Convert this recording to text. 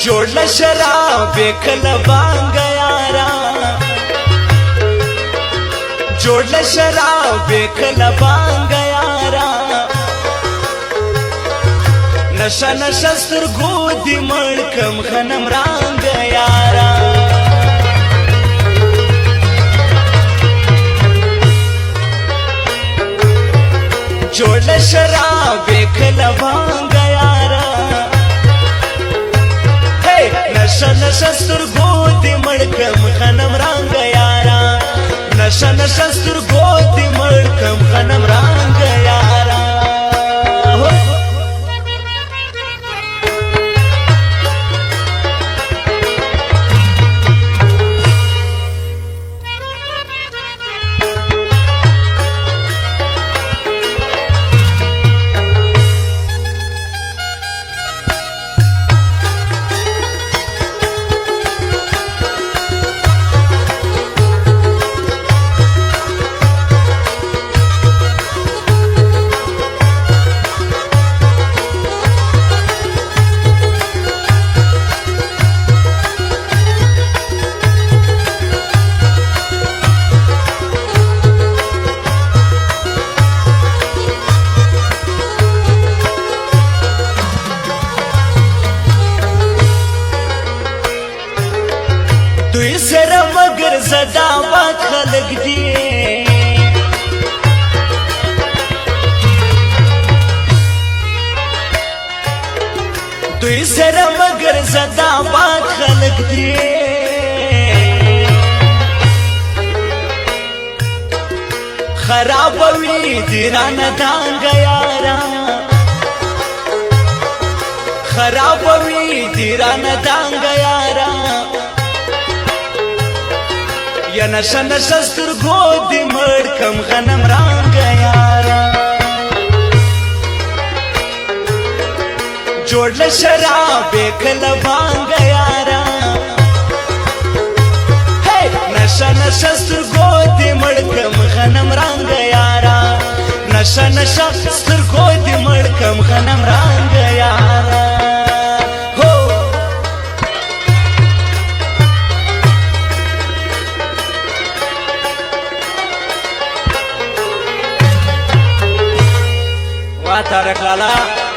جوړ شراب کله بانګ یارا جوړ شراب کله بانګ یارا نشه نشه سترګو دې مړ کم غنم رنګ یارا جوړ شراب کله بانګ یارا نشه نشه سترګو دې مړ کم غنم رنګ یارا نشه نشه سترګو دې مړ کم غنم رنګ یارا دوی سره مگر زدا باد خلق دی دوی سره مگر زدا باد خلق دی خرابوي دیرانه دانګ یارا خرابوي دیرانه دانګ یارا یا نشه نشه سترګو دې مړ کم غنم رنګ یارا جوړ شراب کله بانګ یارا نشه نشه سترګو دې مړ کم غنم رنګ یارا نشه نشه سترګو دې مړ کم غنم رنګ یارا تارک لالا